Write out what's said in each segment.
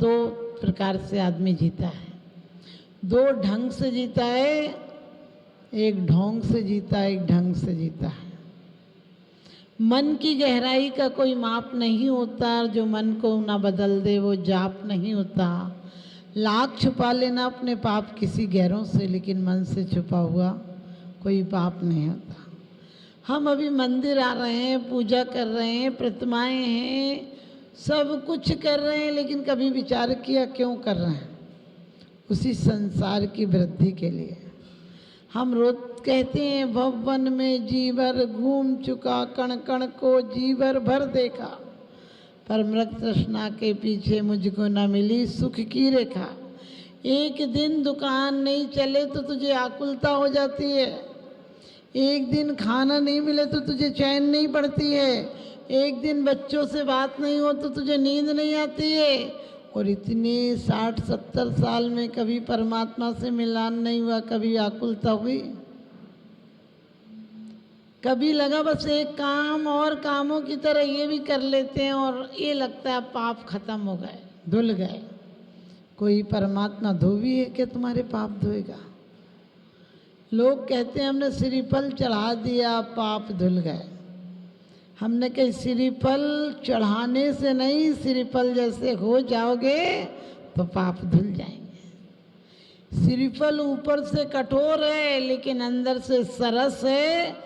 दो प्रकार से आदमी जीता है, दो ढंग से जीता है, एक ढोंग से जीता है, एक ढंग से जीता है। मन की गहराई का कोई माप नहीं होता, जो मन को ना बदल दे वो जाप नहीं होता। लाख छुपा लेना अपने पाप किसी गैरों से, लेकिन मन से छुपा हुआ कोई पाप नहीं होता। हम अभी मंदिर आ रहे हैं, पूजा कर रहे हैं, प्रतिमाएं हैं, सब कुछ कर रहे हैं, लेकिन कभी विचार किया क्यों कर रहे हैं? उसी संसार की वृद्धि के लिए। हम रोज कहते हैं भवन में जीवर घूम चुका, कण कण को जीवर भर देखा, पर मृग तृष्णा के पीछे मुझको न मिली सुख की रेखा। एक दिन दुकान नहीं चले तो तुझे आकुलता हो जाती है, एक दिन खाना नहीं मिले तो तुझे चैन नहीं पड़ती है, एक दिन बच्चों से बात नहीं हो तो तुझे नींद नहीं आती है, और इतने 60-70 साल में कभी परमात्मा से मिलान नहीं हुआ, कभी आकुलता हुई? कभी लगा बस एक काम और कामों की तरह ये भी कर लेते हैं और ये लगता है पाप खत्म हो गए, धुल गए। कोई परमात्मा धोबी है कि तुम्हारे पाप धोएगा? लोग कहते हैं हमने श्रीफल चढ़ा दिया पाप धुल गए। हमने कही श्रीफल चढ़ाने से नहीं, श्रीफल जैसे हो जाओगे तो पाप धुल जाएंगे। श्रीफल ऊपर से कठोर है लेकिन अंदर से सरस है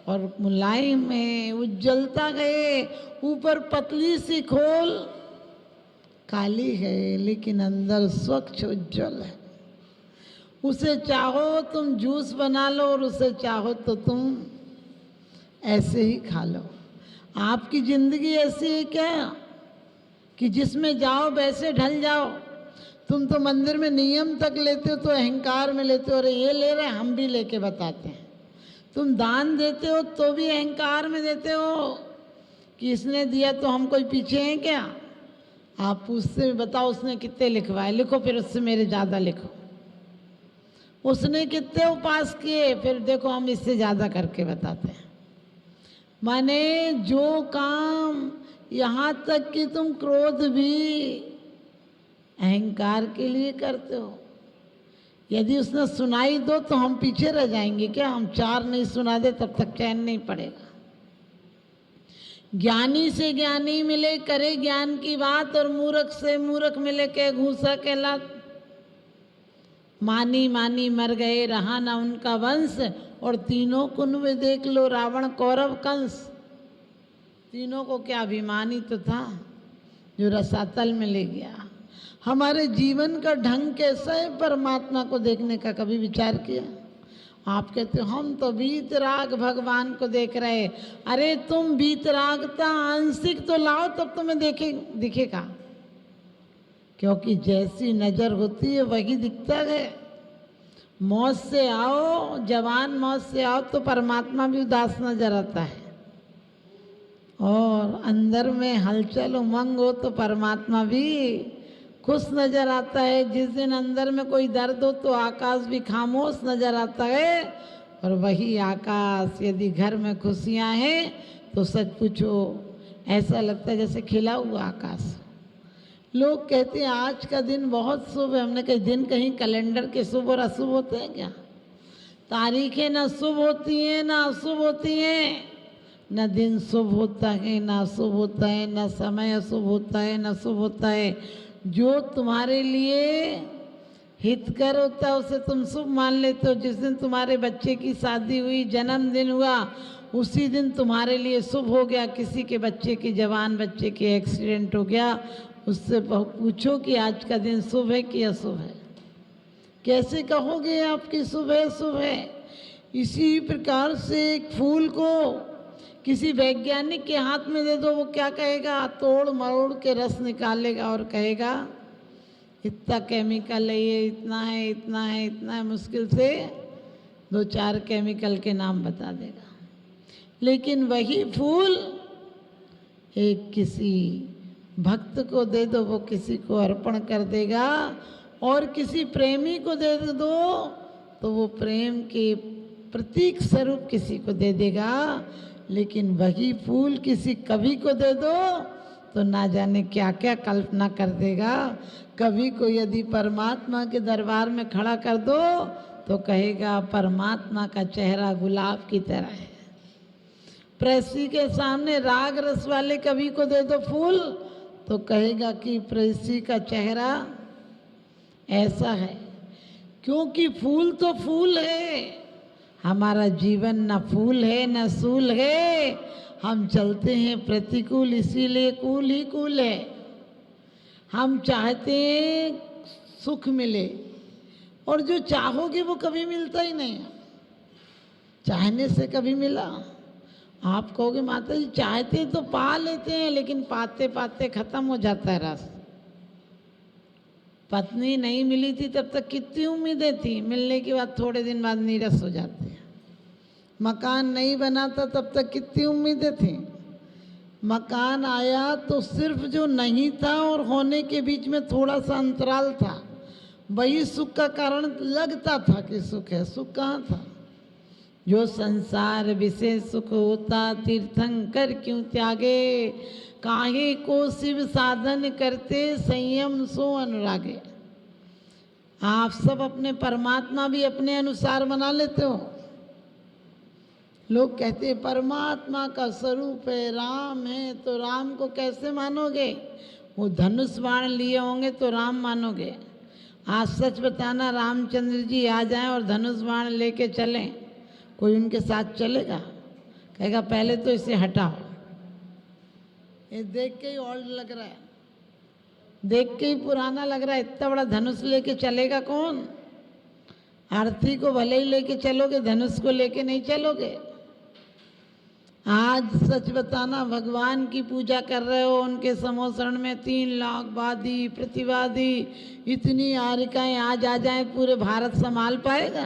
और मुलायम है, उज्जवलता है। ऊपर पतली सी खोल काली है लेकिन अंदर स्वच्छ उज्जवल है। उसे चाहो तुम जूस बना लो और उसे चाहो तो तुम ऐसे ही खा लो। आपकी ज़िंदगी ऐसी है क्या कि जिसमें जाओ वैसे ढल जाओ? तुम तो मंदिर में नियम तक लेते हो तो अहंकार में लेते हो, अरे ये ले रहे हम भी लेके बताते हैं। तुम दान देते हो तो भी अहंकार में देते हो कि इसने दिया तो हम कोई पीछे हैं क्या? आप उससे बताओ उसने कितने लिखवाए, लिखो फिर उससे मेरे ज़्यादा लिखो। उसने कितने उपास किए, फिर देखो हम इससे ज़्यादा करके बताते हैं। माने जो काम, यहाँ तक कि तुम क्रोध भी अहंकार के लिए करते हो। यदि उसने सुनाई दो तो हम पीछे रह जाएंगे क्या? हम 4 नहीं सुना दे तब तक चैन नहीं पड़ेगा। ज्ञानी से ज्ञानी मिले करे ज्ञान की बात, और मूर्ख से मूर्ख मिले के घूसा के लात। मानी मानी मर गए रहा ना उनका वंश, और तीनों कुन में देख लो रावण कौरव कंस। तीनों को क्या अभिमानी तो था जो रसातल में ले गया। हमारे जीवन का ढंग कैसा है परमात्मा को देखने का, कभी विचार किया? आप कहते हो हम तो वीतराग भगवान को देख रहे। अरे तुम वीतरागता आंशिक तो लाओ तब तुम्हें दिखेगा, क्योंकि जैसी नज़र होती है वही दिखता है। मौत से आओ, जवान मौत से आओ तो परमात्मा भी उदास नजर आता है, और अंदर में हलचल उमंग हो तो परमात्मा भी खुश नजर आता है। जिस दिन अंदर में कोई दर्द हो तो आकाश भी खामोश नजर आता है, और वही आकाश यदि घर में खुशियां हैं तो सच पूछो ऐसा लगता है जैसे खिला हुआ आकाश। लोग कहते हैं आज का दिन बहुत शुभ है। हमने कहा दिन कहीं कैलेंडर के शुभ और अशुभ होते हैं क्या? तारीखें ना शुभ होती हैं ना अशुभ होती हैं, न दिन शुभ होता है ना अशुभ होता है, न समय अशुभ होता है ना शुभ होता है। जो तुम्हारे लिए हितकर होता है उसे तुम शुभ मान लेते हो। जिस दिन तुम्हारे बच्चे की शादी हुई, जन्मदिन हुआ, उसी दिन तुम्हारे लिए शुभ हो गया। किसी के बच्चे की, जवान बच्चे के एक्सीडेंट हो गया, उससे पूछो कि आज का दिन शुभ है कि अशुभ है? कैसे कहोगे आपकी शुभ है शुभ है? इसी प्रकार से एक फूल को किसी वैज्ञानिक के हाथ में दे दो, वो क्या कहेगा? तोड़ मरोड़ के रस निकालेगा और कहेगा इतना केमिकल है, ये इतना है इतना है इतना है। मुश्किल से 2-4 केमिकल के नाम बता देगा। लेकिन वही फूल एक किसी भक्त को दे दो, वो किसी को अर्पण कर देगा, और किसी प्रेमी को दे दो तो वो प्रेम के प्रतीक स्वरूप किसी को दे देगा। लेकिन वही फूल किसी कवि को दे दो तो ना जाने क्या क्या कल्पना कर देगा। कभी को यदि परमात्मा के दरबार में खड़ा कर दो तो कहेगा परमात्मा का चेहरा गुलाब की तरह है। प्रेसी के सामने राग रस वाले कवि को दे दो फूल तो कहेगा कि प्रेसी का चेहरा ऐसा है। क्योंकि फूल तो फूल है, हमारा जीवन न फूल है न सूल है। हम चलते हैं प्रतिकूल, इसीलिए कूल ही कूल है। हम चाहते हैं सुख मिले और जो चाहोगे वो कभी मिलता ही नहीं है। चाहने से कभी मिला? आप कहोगे माता जी चाहते तो पा लेते हैं, लेकिन पाते पाते खत्म हो जाता है रस। पत्नी नहीं मिली थी तब तक कितनी उम्मीदें थी, मिलने के बाद थोड़े दिन बाद नीरस हो जाते हैं। मकान नहीं बना था तब तक कितनी उम्मीदें थी। मकान आया तो सिर्फ जो नहीं था और होने के बीच में थोड़ा सा अंतराल था, वही सुख का कारण लगता था कि सुख है। सुख कहाँ था? जो संसार विषय सुख होता तीर्थंकर क्यों त्यागे, काहे को शिव साधन करते संयम सो अनुरागे। आप सब अपने परमात्मा भी अपने अनुसार बना लेते हो। लोग कहते हैं परमात्मा का स्वरूप है, राम है, तो राम को कैसे मानोगे? वो धनुष बाण लिए होंगे तो राम मानोगे। आज सच बताना, रामचंद्र जी आ जाएं और धनुष बाण लेके चलें, कोई उनके साथ चलेगा? कहेगा पहले तो इसे हटाओ, ये देख के ही ओल्ड लग रहा है, देख के ही पुराना लग रहा है। इतना बड़ा धनुष लेके चलेगा कौन? आरती को भले ही लेके चलोगे, धनुष को लेके नहीं चलोगे। आज सच बताना, भगवान की पूजा कर रहे हो, उनके समोसरण में 3 लाख वादी प्रतिवादी, इतनी आरिकाएं आज आ जाए, पूरे भारत संभाल पाएगा?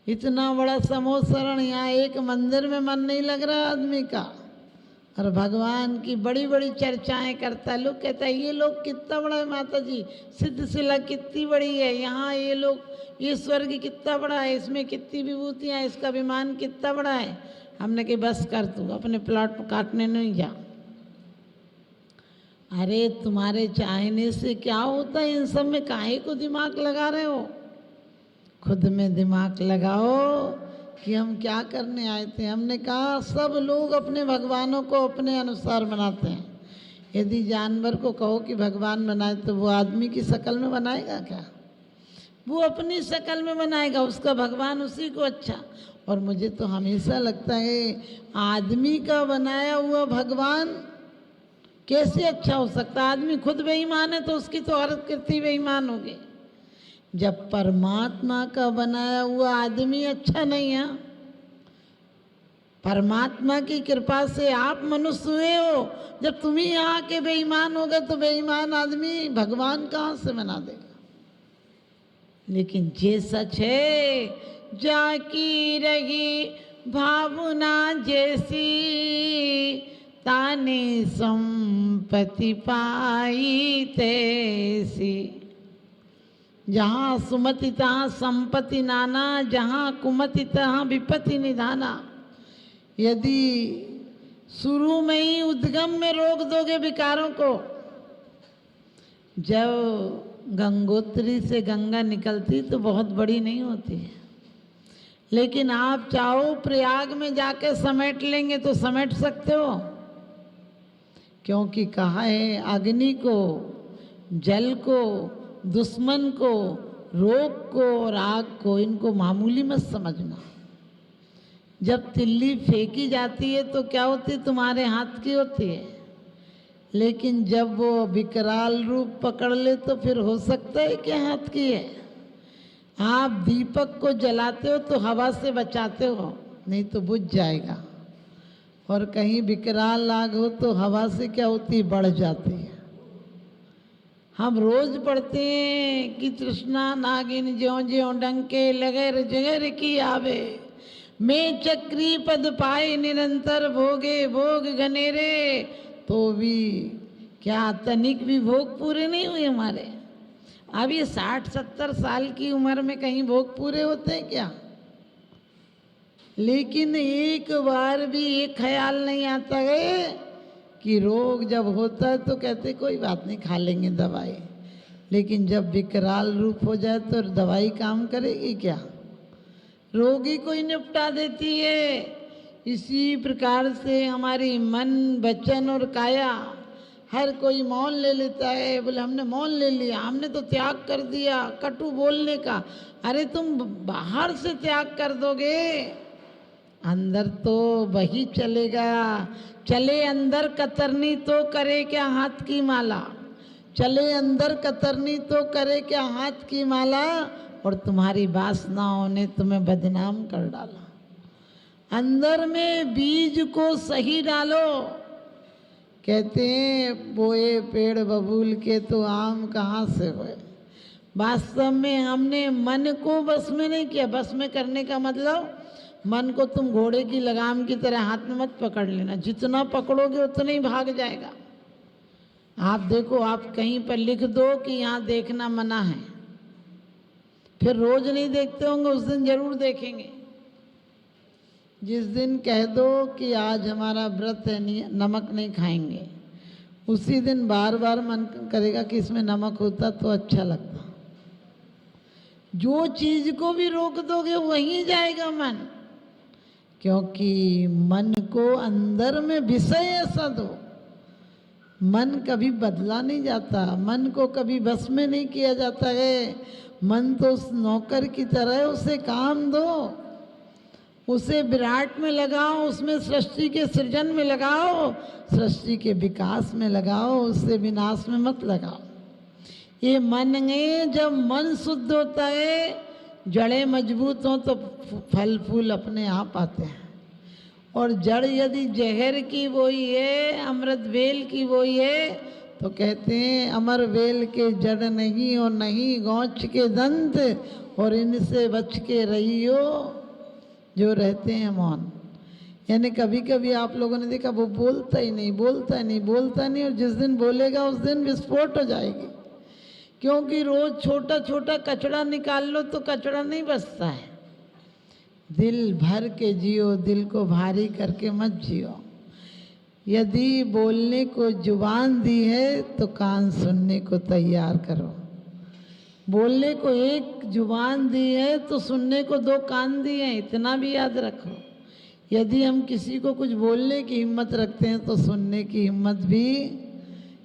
इतना बड़ा समोसरण, यहाँ एक मंदिर में मन नहीं लग रहा आदमी का, और भगवान की बड़ी बड़ी चर्चाएं करता है। लोग कहता है ये लोग कितना बड़ा है माता जी, सिद्धशिला कितनी बड़ी है, यहाँ ये लोग, ये स्वर्ग कितना बड़ा है, इसमें कितनी विभूतियाँ, इसका विमान कितना बड़ा है। हमने कहा बस कर, तू अपने प्लॉट काटने नहीं जा। अरे तुम्हारे चाहने से क्या होता है? इन सब में काहे को दिमाग लगा रहे हो? खुद में दिमाग लगाओ कि हम क्या करने आए थे। हमने कहा सब लोग अपने भगवानों को अपने अनुसार बनाते हैं। यदि जानवर को कहो कि भगवान बनाए तो वो आदमी की शक्ल में बनाएगा क्या? वो अपनी शक्ल में बनाएगा, उसका भगवान उसी को अच्छा। और मुझे तो हमेशा लगता है आदमी का बनाया हुआ भगवान कैसे अच्छा हो सकता है? आदमी खुद बेईमान है तो उसकी तो हर कृति बेईमान होगी। जब परमात्मा का बनाया हुआ आदमी अच्छा नहीं है, परमात्मा की कृपा से आप मनुष्य हुए हो, जब तुम ही यहाँ के बेईमान हो गए तो बेईमान आदमी भगवान कहाँ से बना देगा? लेकिन ये सच है, जाकी रही भावना जैसी, ताने संपत्ति पाई तैसी। जहाँ सुमति तहाँ संपत्ति नाना, जहाँ कुमति तहाँ विपत्ति निधाना। यदि शुरू में ही उद्गम में रोक दोगे विकारों को, जब गंगोत्री से गंगा निकलती तो बहुत बड़ी नहीं होती है, लेकिन आप चाहो प्रयाग में जाके समेट लेंगे तो समेट सकते हो। क्योंकि कहा है अग्नि को, जल को, दुश्मन को, रोग को और आग को, इनको मामूली मत समझना। जब तिल्ली फेंकी जाती है तो क्या होती है? तुम्हारे हाथ की होती है। लेकिन जब वो विकराल रूप पकड़ ले तो फिर हो सकता है कि हाथ की है। आप दीपक को जलाते हो तो हवा से बचाते हो, नहीं तो बुझ जाएगा। और कहीं विकराल आग हो तो हवा से क्या होती है? बढ़ जाती है। हम रोज पढ़ते हैं कि तृष्णा नागिन ज्यों ज्यों डंके लगर जगर की आवे, मैं चक्री पद पाए निरंतर भोगे भोग घनेरे। तो भी क्या तनिक भी भोग पूरे नहीं हुए हमारे? अब ये 60-70 साल की उम्र में कहीं भोग पूरे होते हैं क्या? लेकिन एक बार भी ये ख्याल नहीं आता है कि रोग जब होता है तो कहते कोई बात नहीं, खा लेंगे दवाई, लेकिन जब विकराल रूप हो जाए तो दवाई काम करेगी क्या? रोगी को ही निपटा देती है। इसी प्रकार से हमारी मन, वचन और काया, हर कोई मौन ले लेता है। बोले हमने मौन ले लिया, हमने तो त्याग कर दिया कटु बोलने का। अरे तुम बाहर से त्याग कर दोगे, अंदर तो वही चलेगा। चले अंदर कतरनी तो करे क्या हाथ की माला, चले अंदर कतरनी तो करे क्या हाथ की माला। और तुम्हारी वासनाओं ने तुम्हें बदनाम कर डाला। अंदर में बीज को सही डालो। कहते हैं बोए पेड़ बबूल के तो आम कहाँ से हुए। वास्तव में हमने मन को बस में नहीं किया। बस में करने का मतलब, मन को तुम घोड़े की लगाम की तरह हाथ में मत पकड़ लेना, जितना पकड़ोगे उतना ही भाग जाएगा। आप देखो, आप कहीं पर लिख दो कि यहाँ देखना मना है, फिर रोज नहीं देखते होंगे, उस दिन जरूर देखेंगे। जिस दिन कह दो कि आज हमारा व्रत है, नमक नहीं खाएंगे, उसी दिन बार बार मन करेगा कि इसमें नमक होता तो अच्छा लगता। जो चीज को भी रोक दोगे वहीं जाएगा मन, क्योंकि मन को अंदर में विषय ऐसा दो। मन कभी बदला नहीं जाता, मन को कभी बस में नहीं किया जाता है। मन तो उस नौकर की तरह है, उसे काम दो, उसे विराट में लगाओ, उसमें सृष्टि के सृजन में लगाओ, सृष्टि के विकास में लगाओ, उससे विनाश में मत लगाओ। ये मन है, जब मन शुद्ध होता है, जड़ें मजबूत हों तो फल फूल अपने आप आते हैं। और जड़ यदि जहर की बोई है, अमृत बेल की बोई है, तो कहते हैं अमर बेल के जड़ नहीं और नहीं गौच के दंत, और इनसे बच के रहियो जो रहते हैं मौन। यानी कभी कभी आप लोगों ने देखा वो बोलता ही नहीं, बोलता नहीं, बोलता नहीं, और जिस दिन बोलेगा उस दिन विस्फोट हो जाएगी। क्योंकि रोज छोटा छोटा कचरा निकाल लो तो कचरा नहीं बचता है। दिल भर के जियो, दिल को भारी करके मत जियो। यदि बोलने को जुबान दी है तो कान सुनने को तैयार करो। बोलने को एक जुबान दी है तो सुनने को दो कान दिए हैं, इतना भी याद रखो। यदि हम किसी को कुछ बोलने की हिम्मत रखते हैं तो सुनने की हिम्मत भी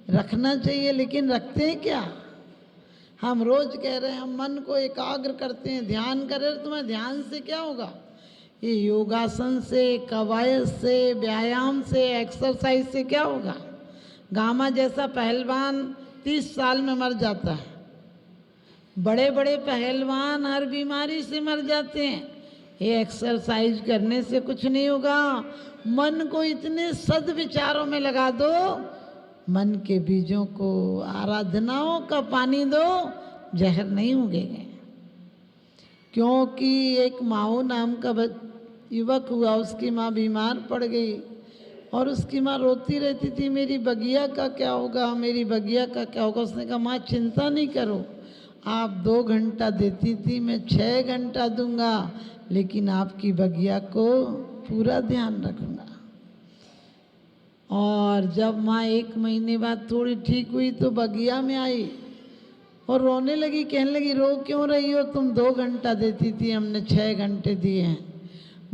रखना चाहिए। लेकिन रखते हैं क्या? हम रोज कह रहे हैं हम मन को एकाग्र करते हैं, ध्यान करें। तुम्हें ध्यान से क्या होगा? ये योगासन से, कवायद से, व्यायाम से, एक्सरसाइज से क्या होगा? गामा जैसा पहलवान 30 साल में मर जाता है। बड़े बड़े पहलवान हर बीमारी से मर जाते हैं। ये एक्सरसाइज करने से कुछ नहीं होगा। मन को इतने सद्विचारों में लगा दो, मन के बीजों को, आराधनाओं का पानी दो, जहर नहीं उगेंगे। क्योंकि एक माओ नाम का युवक हुआ, उसकी माँ बीमार पड़ गई और उसकी माँ रोती रहती थी, मेरी बगिया का क्या होगा, मेरी बगिया का क्या होगा। उसने कहा माँ चिंता नहीं करो, आप 2 घंटा देती थी, मैं 6 घंटा दूंगा, लेकिन आपकी बगिया को पूरा ध्यान रखूंगा। और जब माँ 1 महीने बाद थोड़ी ठीक हुई तो बगिया में आई और रोने लगी, कहने लगी रो क्यों रही हो, तुम 2 घंटा देती थी, हमने 6 घंटे दिए हैं।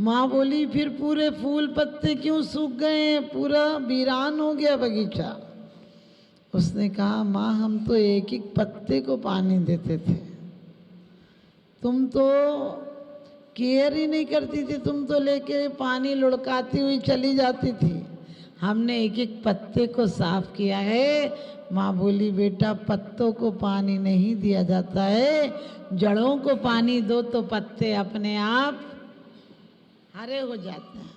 माँ बोली फिर पूरे फूल पत्ते क्यों सूख गए हैं, पूरा वीरान हो गया बगीचा। उसने कहा माँ हम तो एक एक पत्ते को पानी देते थे, तुम तो केयर ही नहीं करती थी, तुम तो लेके पानी लुढ़काती हुई चली जाती थी, हमने एक एक पत्ते को साफ किया है। माँ बोली बेटा पत्तों को पानी नहीं दिया जाता है, जड़ों को पानी दो तो पत्ते अपने आप हरे हो जाते हैं।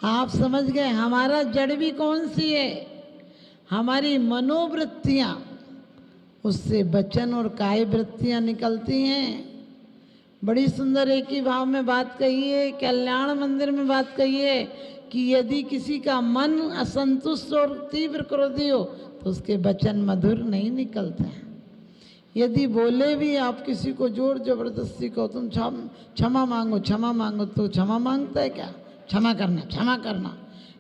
आप समझ गए? हमारा जड़ भी कौन सी है? हमारी मनोवृत्तियाँ, उससे वचन और काय वृत्तियाँ निकलती हैं। बड़ी सुंदर एक ही भाव में बात कही है, कल्याण मंदिर में बात कही है कि यदि किसी का मन असंतुष्ट और तीव्र क्रोधी हो तो उसके वचन मधुर नहीं निकलते हैं। यदि बोले भी आप किसी को जोर जबरदस्ती को तुम क्षमा मांगो, क्षमा मांगो, तो क्षमा मांगता है क्या? क्षमा करना, क्षमा करना,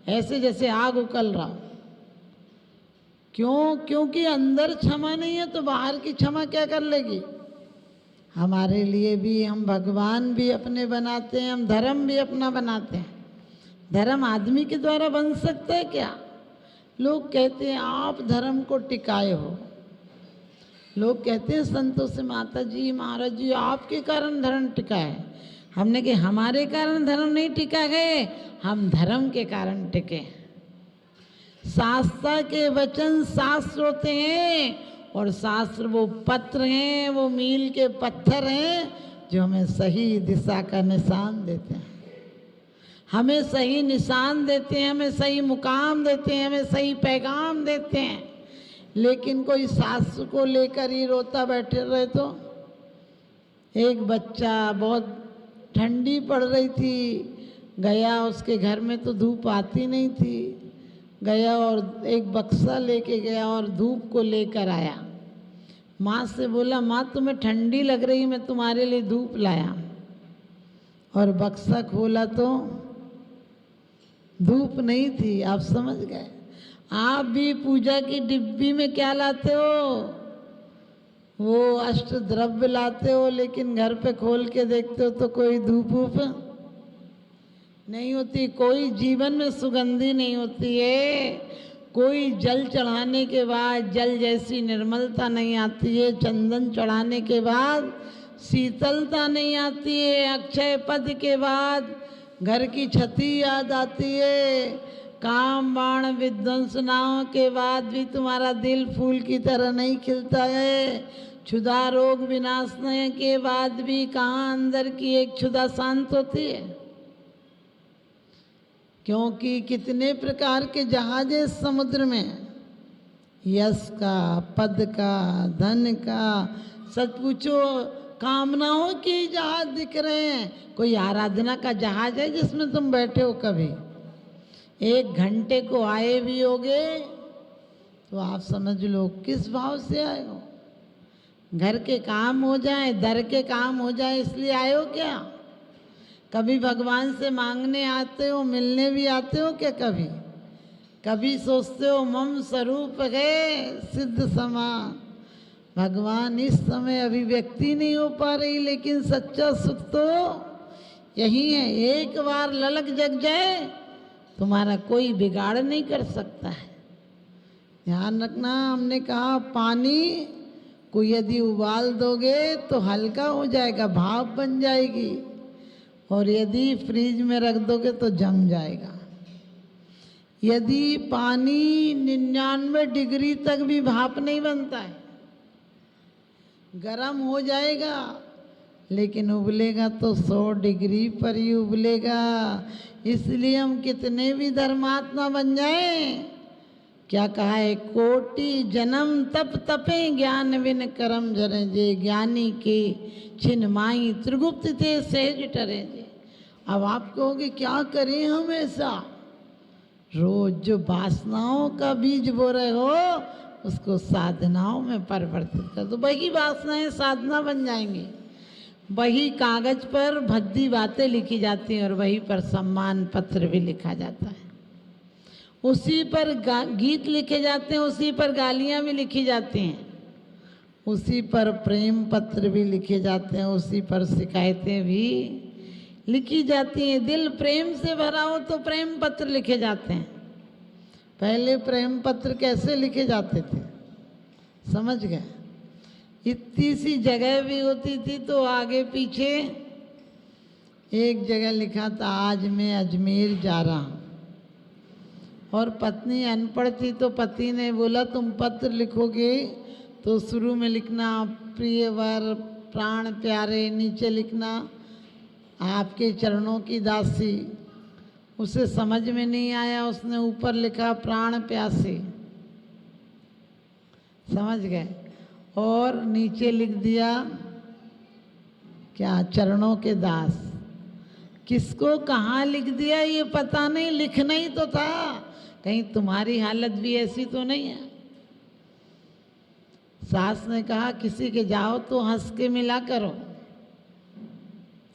ऐसे जैसे आग उकल रहा हो। क्यों? क्योंकि अंदर क्षमा नहीं है तो बाहर की क्षमा क्या कर लेगी? हमारे लिए भी हम भगवान भी अपने बनाते हैं, हम धर्म भी अपना बनाते हैं। धर्म आदमी के द्वारा बन सकता है क्या? लोग कहते हैं आप धर्म को टिकाए हो। लोग कहते हैं संतों से, माता जी महाराज जी आपके कारण धर्म टिका है। हमने कहा हमारे कारण धर्म नहीं टिका गए, हम धर्म के कारण टिके। शास्त्र के वचन शास्त्र होते हैं और शास्त्र वो पत्र हैं, वो मील के पत्थर हैं जो हमें सही दिशा का निशान देते हैं, हमें सही निशान देते हैं, हमें सही मुकाम देते हैं, हमें सही पैगाम देते हैं। लेकिन कोई शास्त्र को लेकर ही रोता बैठे रहे तो। एक बच्चा, बहुत ठंडी पड़ रही थी, गया उसके घर में तो धूप आती नहीं थी, गया और एक बक्सा लेके गया और धूप को लेकर आया। माँ से बोला माँ तुम्हें ठंडी लग रही, मैं तुम्हारे लिए धूप लाया। और बक्सा खोला तो धूप नहीं थी। आप समझ गए? आप भी पूजा की डिब्बी में क्या लाते हो? वो अष्ट द्रव्य लाते हो, लेकिन घर पे खोल के देखते हो तो कोई धूप वूप नहीं होती, कोई जीवन में सुगंधी नहीं होती है, कोई जल चढ़ाने के बाद जल जैसी निर्मलता नहीं आती है, चंदन चढ़ाने के बाद शीतलता नहीं आती है, अक्षय पद के बाद घर की छती याद आती है, काम बाण विध्वंसनाओं के बाद भी तुम्हारा दिल फूल की तरह नहीं खिलता है, क्षुधा रोग विनाशने के बाद भी कहाँ अंदर की एक क्षुधा शांत होती है? क्योंकि कितने प्रकार के जहाज हैं समुद्र में, यश का, पद का, धन का, सच पूछो कामनाओं के जहाज दिख रहे हैं। कोई आराधना का जहाज है जिसमें तुम बैठे हो? कभी 1 घंटे को आए भी होगे तो आप समझ लो किस भाव से आए हो। घर के काम हो जाए, दर के काम हो जाए इसलिए आए हो क्या? कभी भगवान से मांगने आते हो, मिलने भी आते हो क्या? कभी सोचते हो मम स्वरूप है सिद्ध समा, भगवान इस समय अभिव्यक्ति नहीं हो पा रही, लेकिन सच्चा सुख तो यही है। एक बार ललक जग जाए तुम्हारा कोई बिगाड़ नहीं कर सकता है। ध्यान रखना, हमने कहा पानी को यदि उबाल दोगे तो हल्का हो जाएगा, भाप बन जाएगी, और यदि फ्रिज में रख दोगे तो जम जाएगा। यदि पानी 99 डिग्री तक भी भाप नहीं बनता है, गरम हो जाएगा, लेकिन उबलेगा तो 100 डिग्री पर ही उबलेगा। इसलिए हम कितने भी धर्मात्मा बन जाएं, क्या कहा है, कोटि जन्म तप तपे ज्ञान बिन कर्म जरे जे, ज्ञानी के छिन माई त्रिगुप्त थे सहज टरे जे। अब आप कहोगे क्या करें हम ऐसा? रोज जो वासनाओं का बीज बो रहे हो उसको साधनाओं में परिवर्तित कर दो, वही वासनाएं साधना बन जाएंगी। वही कागज पर भद्दी बातें लिखी जाती हैं और वही पर सम्मान पत्र भी लिखा जाता है, उसी पर गीत लिखे जाते हैं, उसी पर गालियाँ भी लिखी जाती हैं, उसी पर प्रेम पत्र भी लिखे जाते हैं, उसी पर शिकायतें भी लिखी जाती हैं। दिल प्रेम से भरा हो तो प्रेम पत्र लिखे जाते हैं। पहले प्रेम पत्र कैसे लिखे जाते थे समझ गए? इतनी सी जगह भी होती थी तो आगे पीछे एक जगह लिखा था आज मैं अजमेर जा रहा हूँ, और पत्नी अनपढ़ थी तो पति ने बोला तुम पत्र लिखोगे तो शुरू में लिखना प्रिय वर प्राण प्यारे, नीचे लिखना आपके चरणों की दासी। उसे समझ में नहीं आया, उसने ऊपर लिखा प्राण प्यासी, समझ गए, और नीचे लिख दिया क्या, चरणों के दास। किसको कहाँ लिख दिया ये पता नहीं, लिखना ही तो था। कहीं तुम्हारी हालत भी ऐसी तो नहीं है? सास ने कहा किसी के जाओ तो हंस के मिला करो,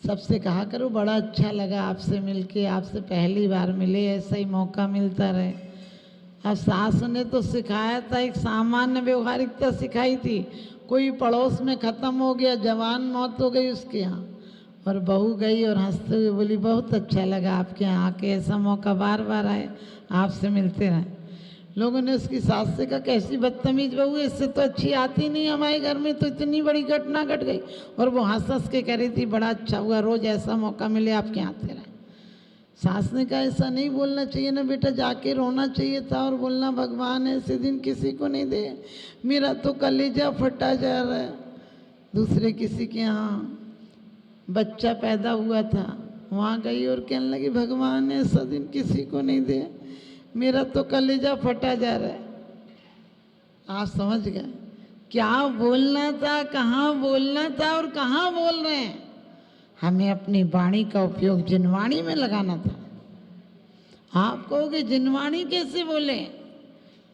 सबसे कहा करो बड़ा अच्छा लगा आपसे मिलके, आपसे पहली बार मिले, ऐसा ही मौका मिलता रहे। अब सास ने तो सिखाया था, एक सामान्य व्यवहारिकता सिखाई थी। कोई पड़ोस में ख़त्म हो गया, जवान मौत हो गई उसके यहाँ, और बहू गई और हंसते हुए बोली बहुत अच्छा लगा आपके यहाँ आके, ऐसा मौका बार बार आए, आपसे मिलते रहें। लोगों ने उसकी सास से कहा कैसी बदतमीज बहू है, इससे तो अच्छी आती नहीं हमारे घर में, तो इतनी बड़ी घटना घट गई। और वो हंस हंस के कह रही थी बड़ा अच्छा हुआ, रोज ऐसा मौका मिले आपके यहाँ आते रहें। सास ने कहा ऐसा नहीं बोलना चाहिए ना बेटा, जाके रोना चाहिए था और बोलना भगवान ऐसे दिन किसी को नहीं दे, मेरा तो कलेजा फटा जा रहा है। दूसरे किसी के यहाँ बच्चा पैदा हुआ था, वहाँ गई और कहने लगी भगवान ऐसा दिन किसी को नहीं दे, मेरा तो कलेजा फटा जा रहा है। आप समझ गए क्या बोलना था, कहाँ बोलना था और कहाँ बोल रहे हैं। हमें अपनी वाणी का उपयोग जिनवाणी में लगाना था। आप कहोगे जिनवाणी कैसे बोले,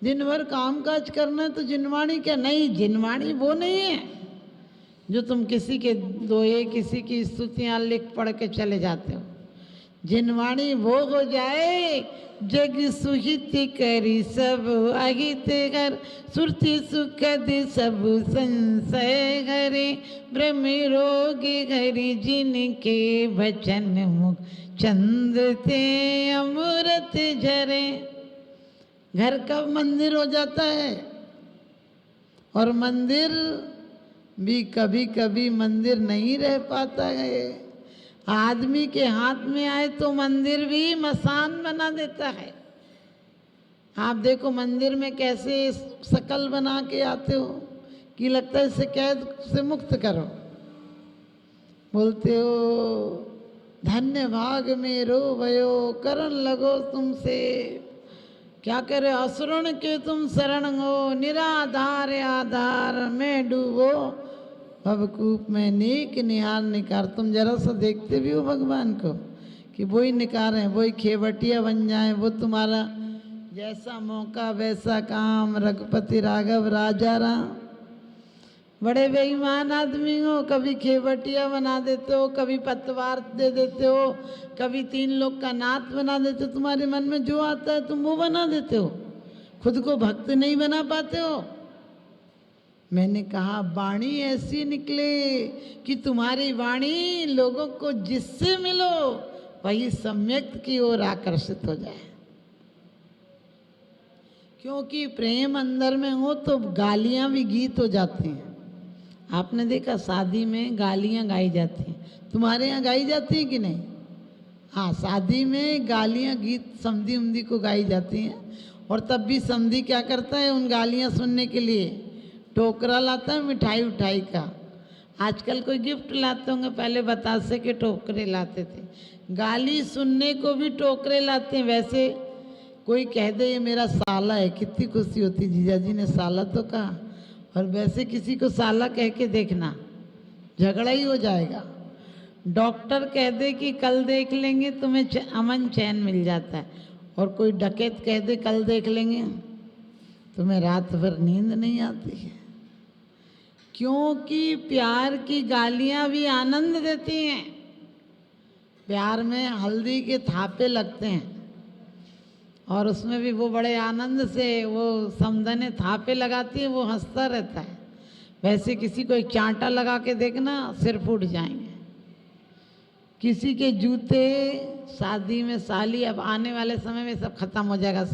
दिन भर काम काज करना है तो जिनवाणी क्या, नहीं जिनवाणी वो नहीं है जो तुम किसी के दोहे, किसी की स्तुतियाँ लिख पढ़ के चले जाते हो। जिनवाणी वो हो जाए जग सुहित करी सब अहित कर, सुरति सुखद सब संशय हरे, ब्रह्म रोग हरि जिनके वचन मुख चंद्र ते अमृत झरे। घर का मंदिर हो जाता है, और मंदिर भी कभी कभी मंदिर नहीं रह पाता है। आदमी के हाथ में आए तो मंदिर भी मसान बना देता है। आप देखो मंदिर में कैसे शकल बना के आते हो कि लगता है इसे कैद से मुक्त करो। बोलते हो धन्य भाग में रो भयो करण लगो तुमसे, क्या करे असुरण के तुम शरण हो, निराधार आधार में डूबो भवकूप में नेक निहार निकार। तुम जरा सा देखते भी हो भगवान को कि वही निकार है, वही खेवटिया बन जाए, वो तुम्हारा जैसा मौका वैसा काम, रघुपति राघव राजा राम। बड़े बेईमान आदमी हो, कभी खेवटिया बना देते हो, कभी पतवार दे देते हो, कभी 3 लोग का नाथ बना देते हो। तुम्हारे मन में जो आता है तुम वो बना देते हो, खुद को भक्त नहीं बना पाते हो। मैंने कहा वाणी ऐसी निकले कि तुम्हारी वाणी लोगों को जिससे मिलो वही सम्यक की ओर आकर्षित हो जाए। क्योंकि प्रेम अंदर में हो तो गालियां भी गीत हो जाती हैं। आपने देखा शादी में गालियां गाई जाती हैं, तुम्हारे यहाँ गाई जाती है कि नहीं? हाँ, शादी में गालियां गीत समधी उमधी को गाई जाती हैं। और तब भी समधी क्या करता है उन गालियां सुनने के लिए, टोकरा लाता है मिठाई उठाई का। आजकल कोई गिफ्ट लाते होंगे, पहले बतासे के टोकरे लाते थे। गाली सुनने को भी टोकरे लाते हैं। वैसे कोई कह दे ये मेरा साला है, कितनी खुशी होती, जीजा जी ने साला तो कहा। और वैसे किसी को साला कह के देखना, झगड़ा ही हो जाएगा। डॉक्टर कह दे कि कल देख लेंगे, तुम्हें अमन चैन मिल जाता है। और कोई डकैत कह दे कल देख लेंगे, तुम्हें रात भर नींद नहीं आती है। क्योंकि प्यार की गालियां भी आनंद देती हैं। प्यार में हल्दी के थापे लगते हैं और उसमें भी वो बड़े आनंद से वो समधने थापे लगाती है, वो हंसता रहता है। वैसे किसी को एक चांटा लगा के देखना, सिर फूट जाएंगे। किसी के जूते, शादी में साली, अब आने वाले समय में सब खत्म हो जाएगा।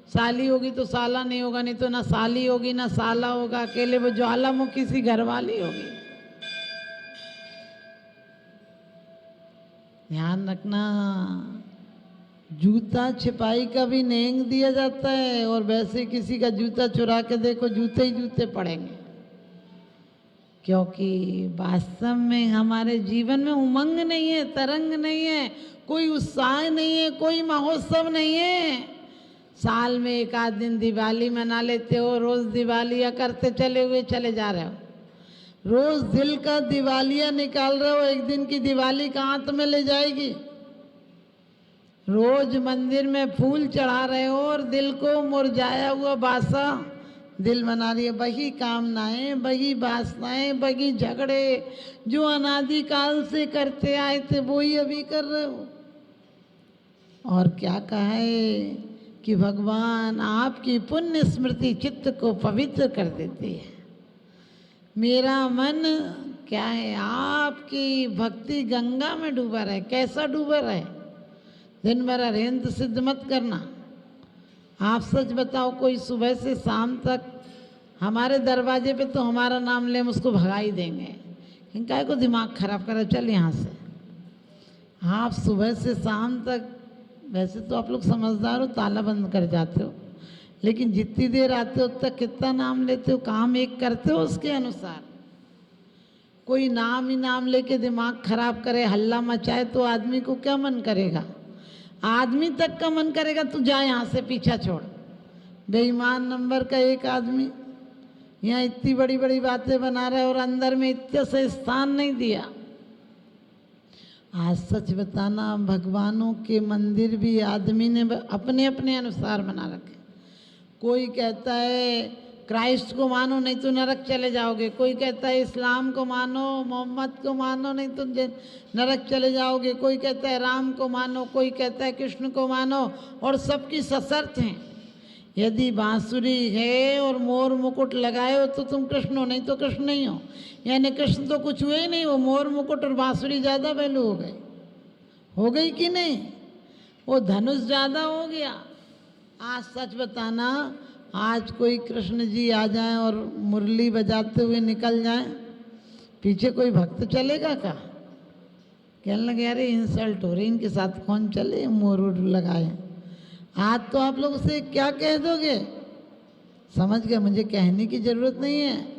साली होगी तो साला नहीं होगा, नहीं तो ना साली होगी ना साला होगा, अकेले वो ज्वालामुखी सी घरवाली होगी। ध्यान रखना, जूता छिपाई का भी नेंग दिया जाता है। और वैसे किसी का जूता चुरा के देखो, जूते ही जूते पड़ेंगे। क्योंकि वास्तव में हमारे जीवन में उमंग नहीं है, तरंग नहीं है, कोई उत्साह नहीं है, कोई महोत्सव नहीं है। साल में 1 आध दिन दिवाली मना लेते हो, रोज दिवालियाँ करते चले जा रहे हो। रोज दिल का दिवालिया निकाल रहे हो, एक दिन की दिवाली कहाँ तुम्हें ले जाएगी। रोज मंदिर में फूल चढ़ा रहे हो और दिल को मुरझाया हुआ बासा दिल बना रही है। वही कामनाएं, वही वासनाएं, वही झगड़े जो अनादिकाल से करते आए थे, वो ही अभी कर रहे हो। और क्या कहा है कि भगवान आपकी पुण्य स्मृति चित्त को पवित्र कर देती है। मेरा मन क्या है, आपकी भक्ति गंगा में डूबा रहे। कैसा डूबा रहे? दिन भर अरेंद्र सिद्ध मत करना। आप सच बताओ, कोई सुबह से शाम तक हमारे दरवाजे पे तो हमारा नाम ले, हम उसको भगा ही देंगे। इनका को दिमाग खराब करा, चल यहाँ से। आप सुबह से शाम तक, वैसे तो आप लोग समझदार हो, ताला बंद कर जाते हो, लेकिन जितनी देर आते हो तक कितना नाम लेते हो, काम एक करते हो उसके अनुसार। कोई नाम ही नाम लेके दिमाग खराब करे, हल्ला मचाए, तो आदमी को क्या मन करेगा? आदमी तक का मन करेगा तू जा यहाँ से, पीछा छोड़। बेईमान नंबर का एक आदमी यहाँ इतनी बड़ी बड़ी बातें बना रहा है और अंदर में इतने से स्थान नहीं दिया। आज सच बताना, भगवानों के मंदिर भी आदमी ने अपने अपने अनुसार बना रखे। कोई कहता है क्राइस्ट को मानो नहीं तो नरक चले जाओगे, कोई कहता है इस्लाम को मानो, मोहम्मद को मानो नहीं तो नरक चले जाओगे, कोई कहता है राम को मानो, कोई कहता है कृष्ण को मानो, और सबकी सशर्त हैं। यदि बांसुरी है और मोर मुकुट लगाए हो तो तुम कृष्ण हो, नहीं तो कृष्ण नहीं हो। यानी कृष्ण तो कुछ हुए ही नहीं, वो मोर मुकुट और बांसुरी ज़्यादा वैल्यू हो गई कि नहीं? वो धनुष ज़्यादा हो गया। आज सच बताना, आज कोई कृष्ण जी आ जाएं और मुरली बजाते हुए निकल जाएं, पीछे कोई भक्त चलेगा क्या? कहने लगे अरे इंसल्ट हो रही, इनके साथ कौन चले, मोर लगाए। आज तो आप लोग उसे क्या कह दोगे? समझ गए, मुझे कहने की जरूरत नहीं है।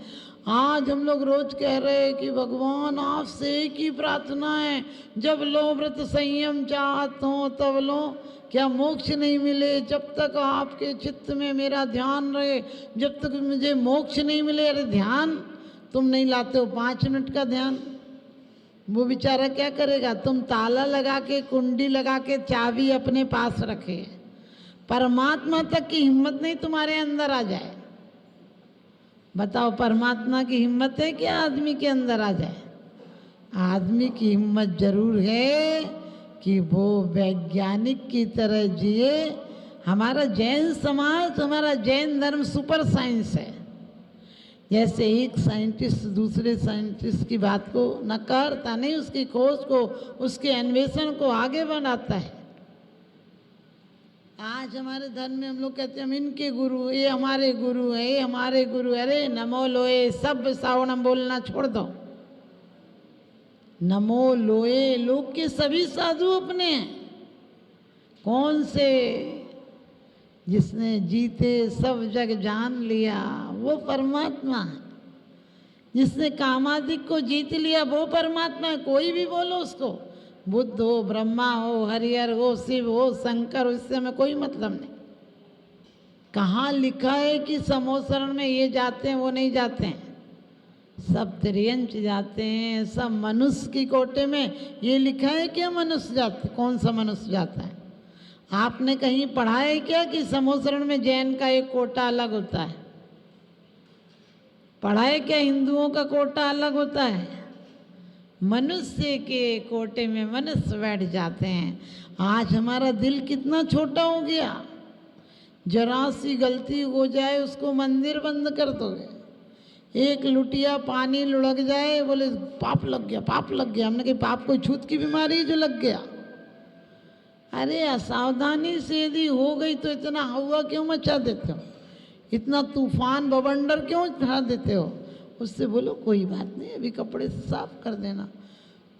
आज हम लोग रोज कह रहे हैं कि भगवान आपसे एक ही प्रार्थना है, जब लो व्रत संयम चाहत हो तब लो, क्या मोक्ष नहीं मिले जब तक आपके चित्त में मेरा ध्यान रहे, जब तक मुझे मोक्ष नहीं मिले। अरे ध्यान तुम नहीं लाते हो, 5 मिनट का ध्यान, वो बेचारा क्या करेगा? तुम ताला लगा के, कुंडी लगा के, चाबी अपने पास रखे, परमात्मा तक की हिम्मत नहीं तुम्हारे अंदर आ जाए। बताओ, परमात्मा की हिम्मत है कि आदमी के अंदर आ जाए? आदमी की हिम्मत जरूर है कि वो वैज्ञानिक की तरह जिए। हमारा जैन समाज, हमारा जैन धर्म सुपर साइंस है। जैसे एक साइंटिस्ट दूसरे साइंटिस्ट की बात को नकारता नहीं, उसकी खोज को, उसके अन्वेषण को आगे बढ़ाता है। आज हमारे धर्म में हम लोग कहते हैं हम इनके गुरु, ये हमारे गुरु है, ये हमारे गुरु। अरे नमो लोए, सब सावणम बोलना छोड़ दो। नमो लोए, लोग के सभी साधु अपने हैं। कौन से? जिसने जीते सब जग जान लिया वो परमात्मा है। जिसने कामादिक को जीत लिया वो परमात्मा है। कोई भी बोलो उसको, बुद्ध हो, ब्रह्मा हो, हरिहर हो, शिव हो, शंकर हो, इससे हमें कोई मतलब नहीं। कहाँ लिखा है कि समोसरण में ये जाते हैं वो नहीं जाते हैं? सब त्रियंच जाते हैं, सब मनुष्य की कोटे में। ये लिखा है क्या मनुष्य जाते? कौन सा मनुष्य जाता है? आपने कहीं पढ़ा है क्या कि समोसरण में जैन का एक कोटा अलग होता है? पढ़ा है क्या हिंदुओं का कोटा अलग होता है? मनुष्य के कोटे में मनुष्य बैठ जाते हैं। आज हमारा दिल कितना छोटा हो गया, जरा सी गलती हो जाए उसको मंदिर बंद कर दोगे। एक लुटिया पानी लुढ़क जाए, बोले पाप लग गया, पाप लग गया। हमने कहा पाप कोई छूत की बीमारी जो लग गया? अरे असावधानी से यदि हो गई तो इतना हवा क्यों मचा देते हो? इतना तूफान बवंडर क्यों उठा देते हो? उससे बोलो कोई बात नहीं, अभी कपड़े से साफ कर देना।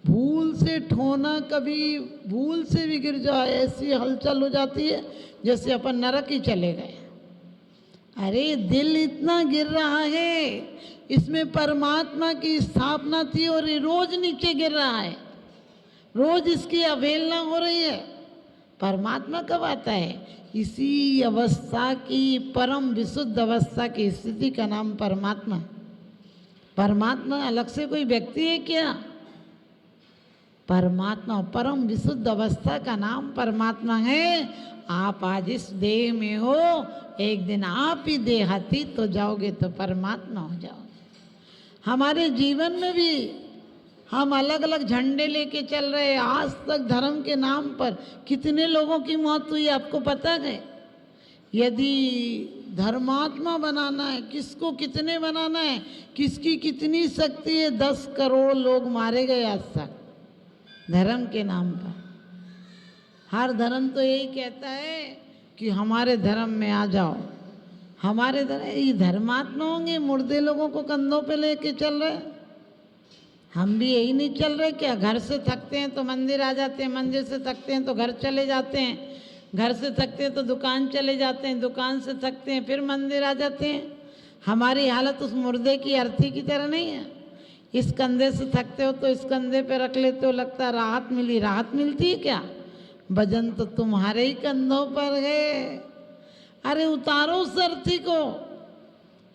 भूल से ठोना, कभी भूल से भी गिर जाए, ऐसी हलचल हो जाती है जैसे अपन नरक ही चले गए। अरे दिल इतना गिर रहा है, इसमें परमात्मा की स्थापना थी और ये रोज नीचे गिर रहा है, रोज इसकी अवहेलना हो रही है। परमात्मा कब आता है? इसी अवस्था की, परम विशुद्ध अवस्था की स्थिति का नाम परमात्मा। परमात्मा अलग से कोई व्यक्ति है क्या? परमात्मा परम विशुद्ध अवस्था का नाम परमात्मा है। आप आज इस देह में हो, एक दिन आप ही देहातीत हो जाओगे तो परमात्मा हो जाओगे। हमारे जीवन में भी हम अलग अलग झंडे लेके चल रहे हैं। आज तक धर्म के नाम पर कितने लोगों की मौत हुई आपको पता है? यदि धर्मात्मा बनाना है, किसको कितने बनाना है, किसकी कितनी शक्ति है, 10 करोड़ लोग मारे गए आज तक धर्म के नाम पर। हर धर्म तो यही कहता है कि हमारे धर्म में आ जाओ, हमारे धर्म। ये धर्मात्मा होंगे, मुर्दे लोगों को कंधों पे लेके चल रहे। हम भी यही नहीं चल रहे क्या? घर से थकते हैं तो मंदिर आ जाते हैं, मंदिर से थकते हैं तो घर चले जाते हैं, घर से थकते हैं तो दुकान चले जाते हैं, दुकान से थकते हैं फिर मंदिर आ जाते हैं। हमारी हालत उस मुर्दे की अर्थी की तरह नहीं है। इस कंधे से थकते हो तो इस कंधे पे रख लेते हो, लगता है राहत मिली। राहत मिलती है क्या? वजन तो तुम्हारे ही कंधों पर है। अरे उतारो उस अर्थी को,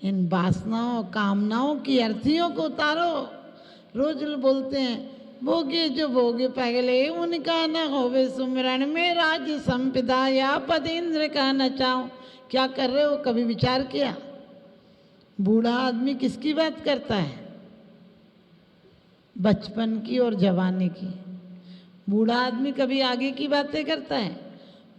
इन वासनाओं कामनाओं की अर्थियों को उतारो। रोज बोलते हैं भोगे जो भोगे पहले उनका न होवे सुमिरन में राज संपदा या पद इंद्र का न चाओ। क्या कर रहे हो? कभी विचार किया? बूढ़ा आदमी किसकी बात करता है? बचपन की और जवानी की। बूढ़ा आदमी कभी आगे की बातें करता है?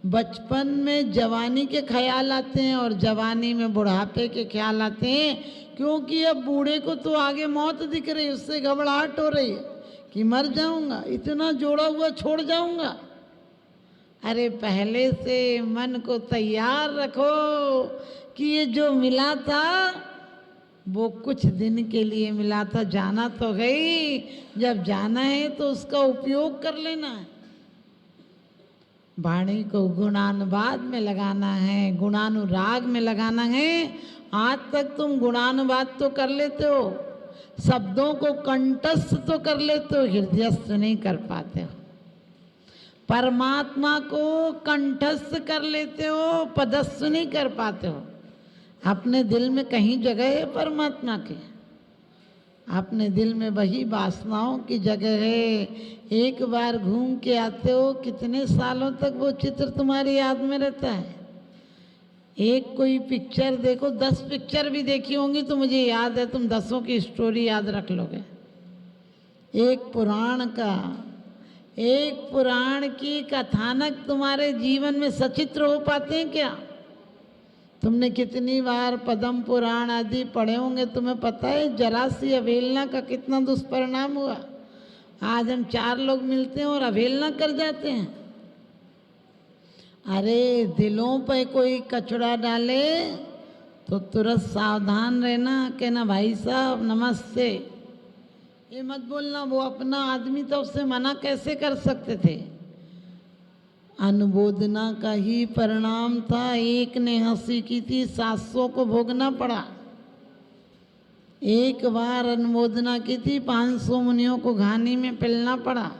बचपन में जवानी के ख्याल आते हैं और जवानी में बुढ़ापे के ख्याल आते हैं, क्योंकि अब बूढ़े को तो आगे मौत दिख रही, उससे घबराहट हो रही है कि मर जाऊंगा, इतना जोड़ा हुआ छोड़ जाऊंगा। अरे पहले से मन को तैयार रखो कि ये जो मिला था वो कुछ दिन के लिए मिला था, जाना तो गई। जब जाना है तो उसका उपयोग कर लेना है। वाणी को गुणानुवाद में लगाना है, गुणानुराग में लगाना है। आज तक तुम गुणानुवाद तो कर लेते हो, शब्दों को कंठस्थ तो कर लेते हो, हृदयस्थ नहीं कर पाते हो। परमात्मा को कंठस्थ कर लेते हो, पदस्थ नहीं कर पाते हो। अपने दिल में कहीं जगह है परमात्मा के? अपने दिल में वही वासनाओं की जगह है। एक बार घूम के आते हो, कितने सालों तक वो चित्र तुम्हारी याद में रहता है। एक कोई पिक्चर देखो, 10 पिक्चर भी देखी होंगी तो मुझे याद है, तुम 10 की स्टोरी याद रख लोगे। एक पुराण की कथानक तुम्हारे जीवन में सचित्र हो पाते हैं क्या? तुमने कितनी बार पद्म पुराण आदि पढ़े होंगे, तुम्हें पता है जरा सी अवहेलना का कितना दुष्परिणाम हुआ। आज हम 4 लोग मिलते हैं और अवहेलना कर जाते हैं। अरे दिलों पे कोई कचरा डाले तो तुरंत सावधान रहना, कहना भाई साहब नमस्ते। ये मत बोलना वो अपना आदमी था, उससे मना कैसे कर सकते थे। अनुमोदना का ही परिणाम था। एक ने हंसी की थी, 700 को भोगना पड़ा। एक बार अनुमोदना की थी, 500 मुनियों को घानी में पिलना पड़ा।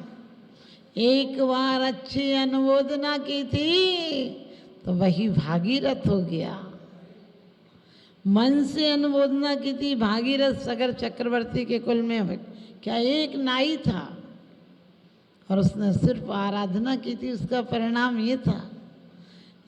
एक बार अच्छी अनुमोदना की थी तो वही भागीरथ हो गया। मन से अनुमोदना की थी, भागीरथ सागर चक्रवर्ती के कुल में क्या एक नाई था और उसने सिर्फ आराधना की थी, उसका परिणाम ये था।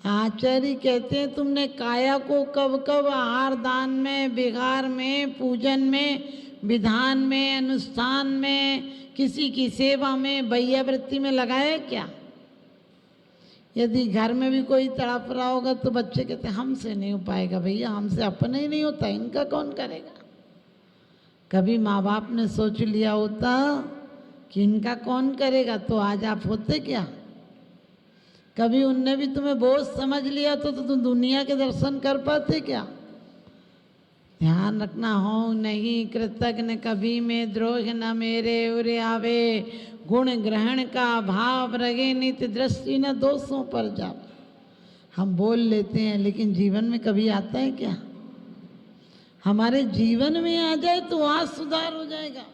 आचार्य कहते हैं तुमने काया को कब कब आहार दान में, विहार में, पूजन में, विधान में, अनुष्ठान में, किसी की सेवा में, वैयावृत्ति में लगाया क्या? यदि घर में भी कोई तड़प रहा होगा तो बच्चे कहते हैं हमसे नहीं हो पाएगा भैया, हमसे अपने ही नहीं होता, इनका कौन करेगा। कभी माँ बाप ने सोच लिया होता कि इनका कौन करेगा तो आज आप होते क्या? कभी उनने भी तुम्हें बोझ समझ लिया तो तुम दुनिया के दर्शन कर पाते क्या? ध्यान रखना, हो नहीं कृतज्ञ कभी में द्रोह न मेरे उरे आवे, गुण ग्रहण का भाव रगे नित्य दृष्टि न दोषों पर जावे। हम बोल लेते हैं लेकिन जीवन में कभी आता है क्या? हमारे जीवन में आ जाए तो आज सुधार हो जाएगा।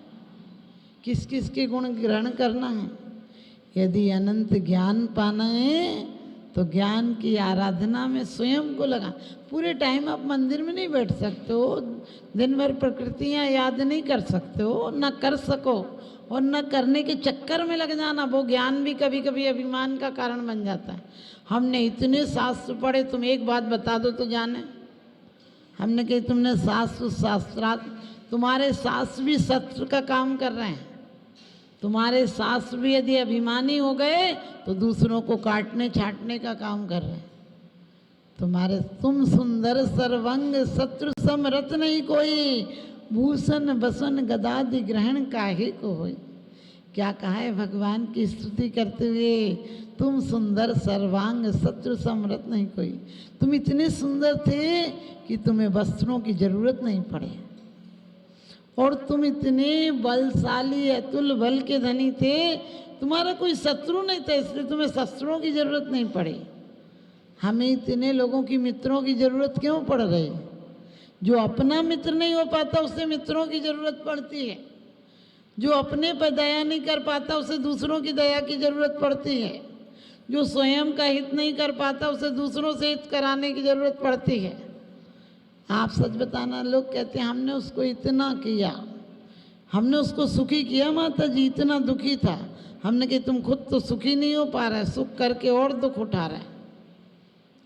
किस किस के गुण ग्रहण करना है? यदि अनंत ज्ञान पाना है तो ज्ञान की आराधना में स्वयं को लगा। पूरे टाइम आप मंदिर में नहीं बैठ सकते हो, दिन भर प्रकृतियाँ याद नहीं कर सकते हो, न कर सको और न करने के चक्कर में लग जाना। वो ज्ञान भी कभी कभी अभिमान का कारण बन जाता है। हमने इतने शास्त्र पढ़े, तुम एक बात बता दो तो जाने। हमने कही तुमने शास्त्रार्थ, तुम्हारे शास्त्र भी शस्त्र का काम कर रहे हैं। तुम्हारे शास्त्र भी यदि अभिमानी हो गए तो दूसरों को काटने छाटने का काम कर रहे हैं। तुम्हारे तुम सुंदर सर्वंग शत्रु समरथ नहीं कोई, भूषण बसन गदादि ग्रहण काहे को होई। क्या कहा है भगवान की स्तुति करते हुए, तुम सुंदर सर्वांग शत्रु समरथ नहीं कोई। तुम इतने सुंदर थे कि तुम्हें वस्त्रों की जरूरत नहीं पड़े, और तुम इतने बलशाली अतुल बल के धनी थे, तुम्हारा कोई शत्रु नहीं था, इसलिए तुम्हें शस्त्रों की जरूरत नहीं पड़ी। हमें इतने लोगों की मित्रों की जरूरत क्यों पड़ रही? जो अपना मित्र नहीं हो पाता उसे मित्रों की जरूरत पड़ती है, जो अपने पर दया नहीं कर पाता उसे दूसरों की दया की जरूरत पड़ती है, जो स्वयं का हित नहीं कर पाता उसे दूसरों से हित कराने की जरूरत पड़ती है। आप सच बताना, लोग कहते हैं हमने उसको इतना किया, हमने उसको सुखी किया माता जी, इतना दुखी था। हमने कहा तुम खुद तो सुखी नहीं हो पा रहा है, सुख करके और दुख उठा रहा है।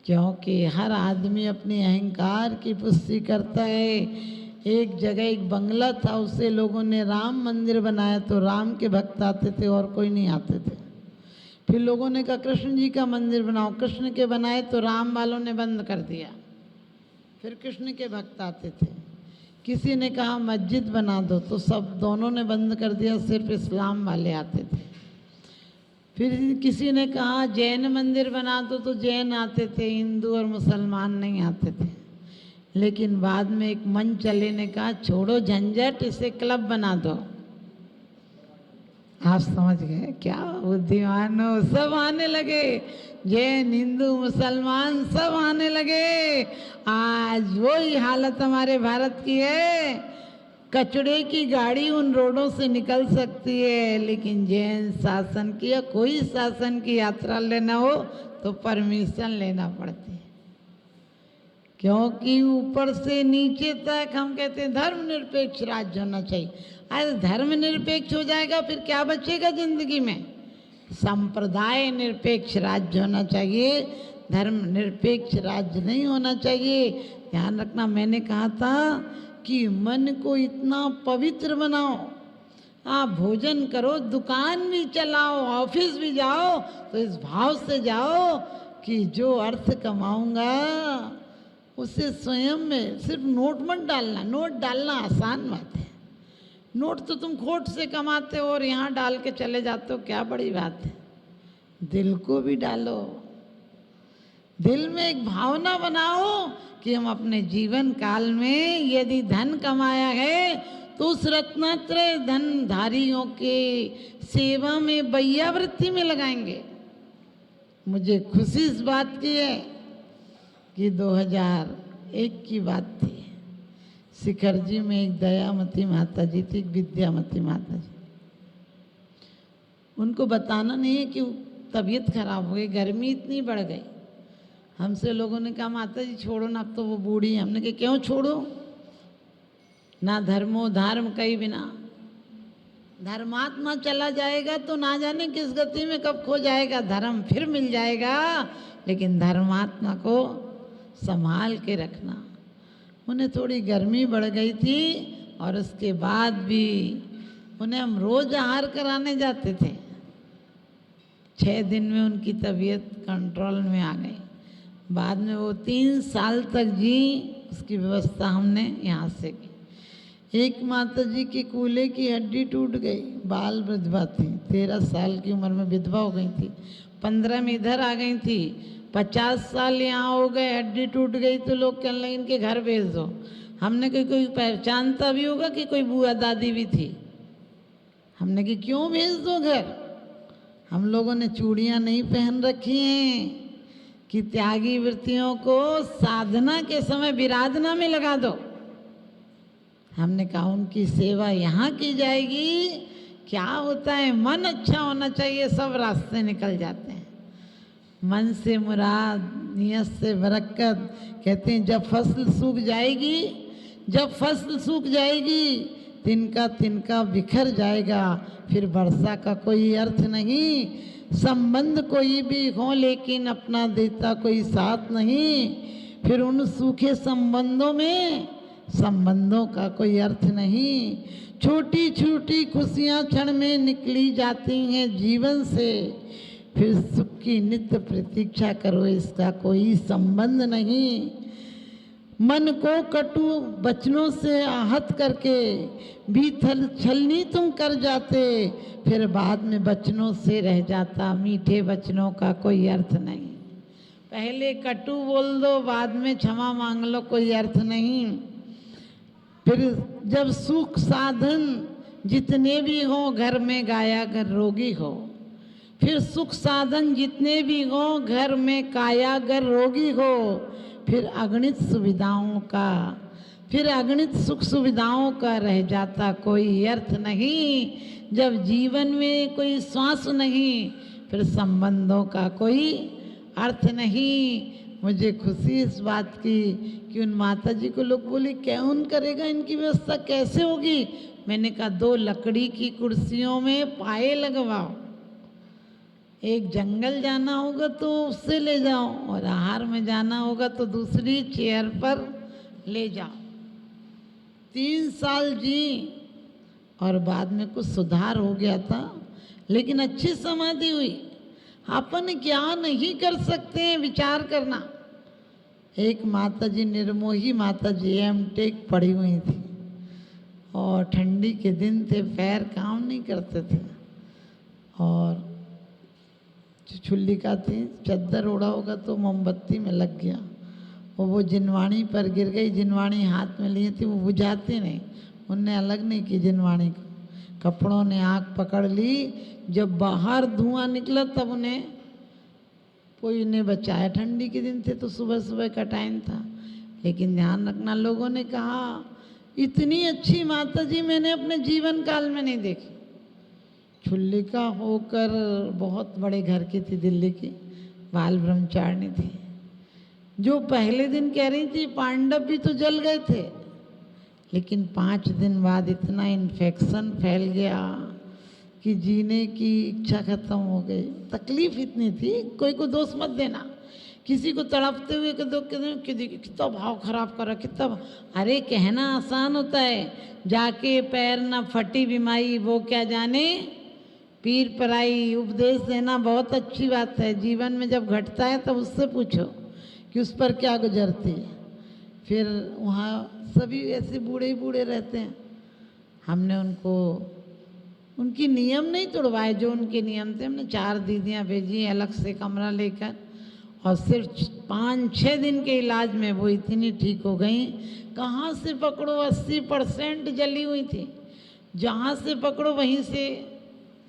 क्योंकि हर आदमी अपने अहंकार की पुष्टि करता है। एक जगह एक बंगला था, उसे लोगों ने राम मंदिर बनाया तो राम के भक्त आते थे और कोई नहीं आते थे। फिर लोगों ने कहा कृष्ण जी का मंदिर बनाओ, कृष्ण के बनाए तो राम वालों ने बंद कर दिया, फिर कृष्ण के भक्त आते थे। किसी ने कहा मस्जिद बना दो तो सब दोनों ने बंद कर दिया, सिर्फ इस्लाम वाले आते थे। फिर किसी ने कहा जैन मंदिर बना दो तो जैन आते थे, हिंदू और मुसलमान नहीं आते थे। लेकिन बाद में एक मन चले ने कहा छोड़ो झंझट, इसे क्लब बना दो। आप समझ गए क्या बुद्धिमान हो, सब आने लगे, जैन हिंदू मुसलमान सब आने लगे। आज वही हालत हमारे भारत की है। कचड़े की गाड़ी उन रोडों से निकल सकती है, लेकिन जैन शासन की या कोई शासन की यात्रा लेना हो तो परमिशन लेना पड़ती है, क्योंकि ऊपर से नीचे तक हम कहते हैं धर्मनिरपेक्ष राज्य होना चाहिए। अरे धर्मनिरपेक्ष हो जाएगा फिर क्या बचेगा जिंदगी में? संप्रदाय निरपेक्ष राज्य होना चाहिए, धर्मनिरपेक्ष राज्य नहीं होना चाहिए। ध्यान रखना, मैंने कहा था कि मन को इतना पवित्र बनाओ, आप भोजन करो, दुकान भी चलाओ, ऑफिस भी जाओ तो इस भाव से जाओ कि जो अर्थ कमाऊंगा उसे स्वयं में, सिर्फ नोट मत डालना। नोट डालना आसान बात है, नोट तो तुम खोट से कमाते हो और यहाँ डाल के चले जाते हो, क्या बड़ी बात है। दिल को भी डालो, दिल में एक भावना बनाओ कि हम अपने जीवन काल में यदि धन कमाया है तो उस रत्नात्रय धनधारियों के सेवा में बैयावृत्ति में लगाएंगे। मुझे खुशी इस बात की है कि 2001 की बात थी, शिखर जी में एक दयामती माता जी थी, एक विद्यामती माता जी। उनको बताना नहीं है कि तबीयत खराब हो गई, गर्मी इतनी बढ़ गई। हमसे लोगों ने कहा माता जी छोड़ो ना, अब तो वो बूढ़ी है। हमने कहा क्यों छोड़ो? ना धर्मो धर्म कई बिना, धर्मात्मा चला जाएगा तो ना जाने किस गति में कब खो जाएगा। धर्म फिर मिल जाएगा, लेकिन धर्मात्मा को संभाल के रखना। उन्हें थोड़ी गर्मी बढ़ गई थी और उसके बाद भी उन्हें हम रोज आहार कराने जाते थे। 6 दिन में उनकी तबीयत कंट्रोल में आ गई। बाद में वो 3 साल तक जी, उसकी व्यवस्था हमने यहाँ से की। एक माता जी की कूल्हे की हड्डी टूट गई, बाल विधवा थी, 13 साल की उम्र में विधवा हो गई थी, 15 में इधर आ गई थी, 50 साल यहाँ हो गए, हड्डी टूट गई तो लोग कहने लगे इनके घर भेज दो। हमने कहा कोई पहचानता भी होगा कि कोई बुआ दादी भी थी। हमने कहा क्यों भेज दो घर? हम लोगों ने चूड़ियाँ नहीं पहन रखी हैं कि त्यागी वृत्तियों को साधना के समय विराधना में लगा दो। हमने कहा उनकी सेवा यहाँ की जाएगी। क्या होता है, मन अच्छा होना चाहिए, सब रास्ते निकल जाते हैं। मन से मुराद, नियत से बरकत। कहते हैं जब फसल सूख जाएगी, जब फसल सूख जाएगी, तिनका तिनका बिखर जाएगा, फिर वर्षा का कोई अर्थ नहीं। संबंध कोई भी हो लेकिन अपना देता कोई साथ नहीं, फिर उन सूखे संबंधों का कोई अर्थ नहीं। छोटी छोटी खुशियाँ क्षण में निकली जाती हैं जीवन से, फिर सुख की नित्य प्रतीक्षा करो, इसका कोई संबंध नहीं। मन को कटु वचनों से आहत करके भी छलनी तुम कर जाते, फिर बाद में वचनों से रह जाता। मीठे वचनों का कोई अर्थ नहीं। पहले कटु बोल दो, बाद में क्षमा मांग लो, कोई अर्थ नहीं। फिर जब सुख साधन जितने भी हो घर में गाया अगर रोगी हो, फिर सुख साधन जितने भी हो घर में काया अगर रोगी हो, फिर अगणित सुविधाओं का, फिर अगणित सुख सुविधाओं का रह जाता कोई अर्थ नहीं। जब जीवन में कोई श्वास नहीं, फिर संबंधों का कोई अर्थ नहीं। मुझे खुशी इस बात की कि उन माता जी को लोग बोले कौन करेगा, इनकी व्यवस्था कैसे होगी। मैंने कहा 2 लकड़ी की कुर्सियों में पाए लगवाओ, एक जंगल जाना होगा तो उससे ले जाओ, और आहार में जाना होगा तो दूसरी चेयर पर ले जाओ। 3 साल जी, और बाद में कुछ सुधार हो गया था, लेकिन अच्छी समाधि हुई। अपन क्या नहीं कर सकते हैं विचार करना। एक माता जी, निर्मोही माता जी, एमटेक पढ़ी हुई थी, और ठंडी के दिन थे, पैर काम नहीं करते थे, और छुल्ली का थी, चद्दर ओढ़ा होगा तो मोमबत्ती में लग गया, और वो जिनवाणी पर गिर गई। जिनवाणी हाथ में लिए थी, वो बुझाती नहीं, उनने अलग नहीं की जिनवाणी को, कपड़ों ने आग पकड़ ली। जब बाहर धुआं निकला तब उन्हें कोई ने बचाया। ठंडी के दिन थे तो सुबह सुबह का टाइम था, लेकिन ध्यान रखना, लोगों ने कहा इतनी अच्छी माता जी मैंने अपने जीवन काल में नहीं देखी। छुल्लिका होकर बहुत बड़े घर की थी, दिल्ली की, बाल ब्रह्मचारिणी थी, जो पहले दिन कह रही थी पांडव भी तो जल गए थे, लेकिन 5 दिन बाद इतना इन्फेक्शन फैल गया कि जीने की इच्छा खत्म हो गई। तकलीफ इतनी थी, कोई को दोष मत देना, किसी को तड़पते हुए कितना भाव खराब करा, कितना। अरे कहना आसान होता है, जाके पैर ना फटी बीमारी वो क्या जाने पीर पराई। उपदेश देना बहुत अच्छी बात है, जीवन में जब घटता है तब उससे पूछो कि उस पर क्या गुजरती है। फिर वहाँ सभी ऐसे बूढ़े ही बूढ़े रहते हैं। हमने उनको उनकी नियम नहीं तोड़वाए, जो उनके नियम थे। हमने 4 दीदियाँ भेजी अलग से कमरा लेकर, और सिर्फ 5-6 दिन के इलाज में वो इतनी ठीक हो गई। कहाँ से पकड़ो 80% जली हुई थी, जहाँ से पकड़ो वहीं से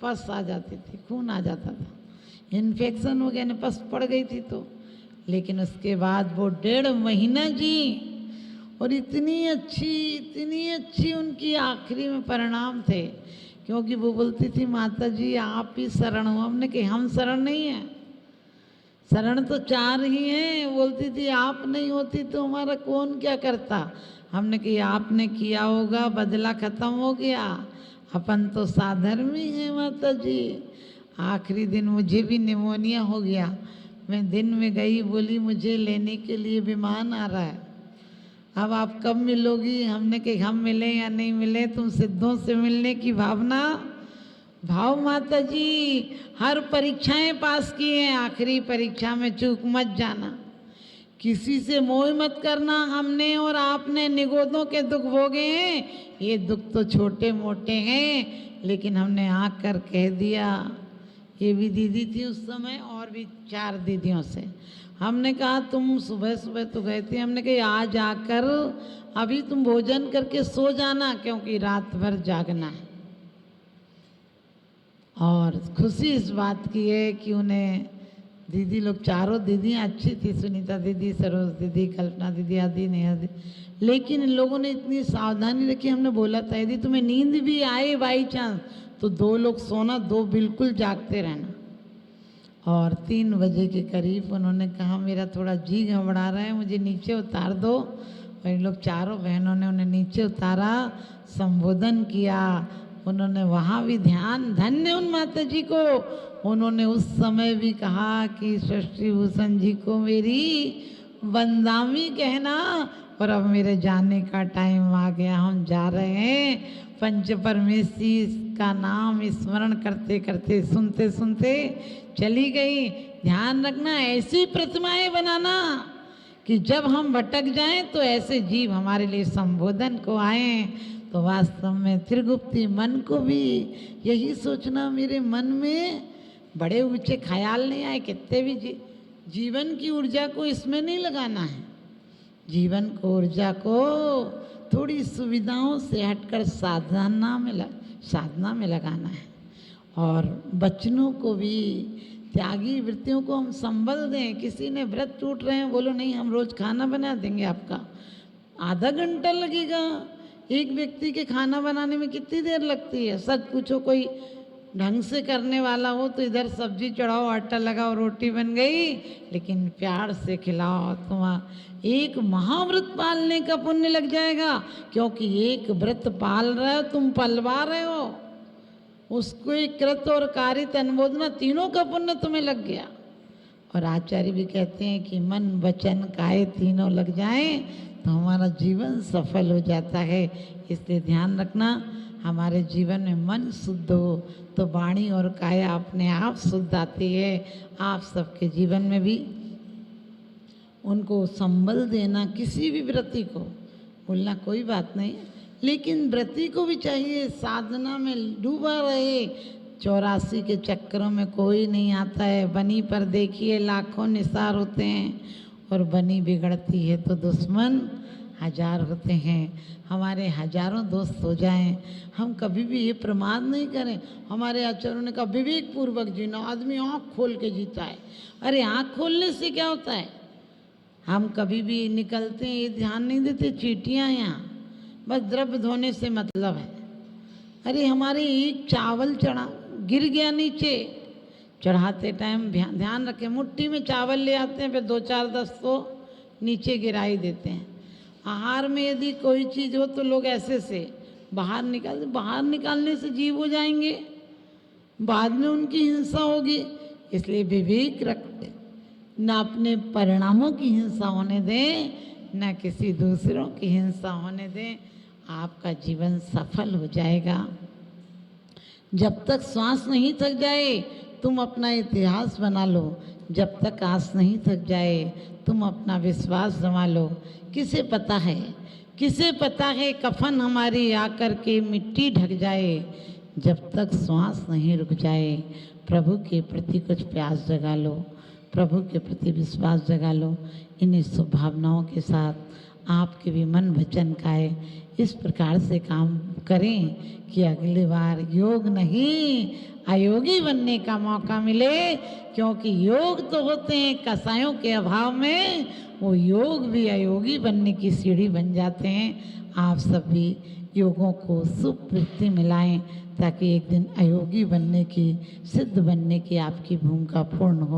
पस आ जाती थी, खून आ जाता था, इन्फेक्शन हो गया ने पस पड़ गई थी तो। लेकिन उसके बाद वो 1.5 महीना जी, और इतनी अच्छी उनकी आखिरी में परिणाम थे, क्योंकि वो बोलती थी माता जी आप ही शरण हो। हमने कहा हम शरण नहीं हैं, शरण तो 4 ही हैं। बोलती थी आप नहीं होती तो हमारा कौन क्या करता। हमने कहा आपने किया होगा, बदला खत्म हो गया, अपन तो साधर्मी हैं माता जी। आखिरी दिन मुझे भी निमोनिया हो गया, मैं दिन में गई, बोली मुझे लेने के लिए विमान आ रहा है, अब आप कब मिलोगी। हमने कहा हम मिले या नहीं मिले, तुम सिद्धों से मिलने की भावना भाव माता जी। हर परीक्षाएं पास की हैं, आखिरी परीक्षा में चूक मत जाना, किसी से मोह मत करना। हमने और आपने निगोदों के दुख भोगे हैं, ये दुख तो छोटे मोटे हैं, लेकिन हमने आकर कह दिया। ये भी दीदी थी उस समय, और भी 4 दीदियों से हमने कहा तुम सुबह सुबह तो गए थे, हमने कहा आज आकर अभी तुम भोजन करके सो जाना, क्योंकि रात भर जागना है। और खुशी इस बात की है कि उन्हें दीदी लोग, 4 दीदियाँ अच्छी थी, सुनीता दीदी, सरोज दीदी, कल्पना दीदी, आदि नेहा दीदी, लेकिन इन लोगों ने इतनी सावधानी रखी। हमने बोला था यदि तुम्हें नींद भी आए बाई चांस तो 2 लोग सोना, 2 बिल्कुल जागते रहना। और 3 बजे के करीब उन्होंने कहा मेरा थोड़ा जी घबरा रहा है, मुझे नीचे उतार दो। और इन लोग 4 बहनों ने उन्हें नीचे उतारा, संबोधन किया। उन्होंने वहाँ भी ध्यान, धन्य उन माता जी को, उन्होंने उस समय भी कहा कि सृष्टि भूषण जी को मेरी वंदामी कहना, और अब मेरे जाने का टाइम आ गया, हम जा रहे हैं। पंच परमेश्वरी का नाम स्मरण करते करते सुनते सुनते चली गई। ध्यान रखना, ऐसी प्रतिमाएं बनाना कि जब हम भटक जाएं तो ऐसे जीव हमारे लिए संबोधन को आए। तो वास्तव में त्रिगुप्ती मन को भी यही सोचना, मेरे मन में बड़े ऊंचे ख्याल नहीं आए, कितने भी जीवन की ऊर्जा को इसमें नहीं लगाना है। जीवन को ऊर्जा को थोड़ी सुविधाओं से हटकर साधना में लगाना है। और बचनों को भी, त्यागी वृत्तियों को हम संबल दें। किसी ने व्रत टूट रहे हैं, बोलो नहीं हम रोज खाना बना देंगे आपका, आधा घंटा लगेगा। एक व्यक्ति के खाना बनाने में कितनी देर लगती है? सच पूछो, कोई ढंग से करने वाला हो तो इधर सब्जी चढ़ाओ, आटा लगाओ, रोटी बन गई। लेकिन प्यार से खिलाओ, तुम्हारा एक महाव्रत पालने का पुण्य लग जाएगा। क्योंकि एक व्रत पाल रहे हो, तुम पलवा रहे हो, उसको एक कृत और कारित अनुमोदना तीनों का पुण्य तुम्हें लग गया। और आचार्य भी कहते हैं कि मन वचन काया तीनों लग जाएं तो हमारा जीवन सफल हो जाता है। इसलिए ध्यान रखना, हमारे जीवन में मन शुद्ध हो तो वाणी और काया अपने आप शुद्ध आती है। आप सबके जीवन में भी उनको संबल देना, किसी भी व्रती को बोलना कोई बात नहीं, लेकिन व्रती को भी चाहिए साधना में डूबा रहे। 84 के चक्करों में कोई नहीं आता है। बनी पर देखिए लाखों निसार होते हैं, और बनी बिगड़ती है तो दुश्मन हजार होते हैं। हमारे हजारों दोस्त हो जाएं, हम कभी भी ये प्रमाद नहीं करें। हमारे आचार्यों ने कहा विवेक पूर्वक जीना, आदमी आँख खोल के जीता है। अरे आँख खोलने से क्या होता है? हम कभी भी निकलते हैं ये ध्यान नहीं देते, चींटियाँ यहाँ बस द्रव्य धोने से मतलब है। अरे हमारे एक चावल चढ़ा गिर गया नीचे, चढ़ाते टाइम ध्यान रखें, मुट्ठी में चावल ले आते हैं, फिर 2-4-10 तो नीचे गिरा ही देते हैं। आहार में यदि कोई चीज़ हो तो लोग ऐसे से बाहर निकालने से जीव हो जाएंगे, बाद में उनकी हिंसा होगी। इसलिए विवेक रखते, न अपने परिणामों की हिंसा होने दें, न किसी दूसरों की हिंसा होने दें। आपका जीवन सफल हो जाएगा। जब तक श्वास नहीं थक जाए तुम अपना इतिहास बना लो, जब तक आस नहीं थक जाए तुम अपना विश्वास जमा लो। किसे पता है कफन हमारी आकर के मिट्टी ढक जाए, जब तक श्वास नहीं रुक जाए प्रभु के प्रति कुछ प्यास जगा लो, प्रभु के प्रति विश्वास जगा लो। इन्हीं शुभ भावनाओं के साथ आपके भी मन वचन काए इस प्रकार से काम करें कि अगली बार योग नहीं अयोगी बनने का मौका मिले। क्योंकि योग तो होते हैं कसायों के अभाव में, वो योग भी अयोगी बनने की सीढ़ी बन जाते हैं। आप सब भी योगों को सुप्रवृत्ति मिलाएं ताकि एक दिन अयोगी बनने की, सिद्ध बनने की आपकी भूमिका पूर्ण हो।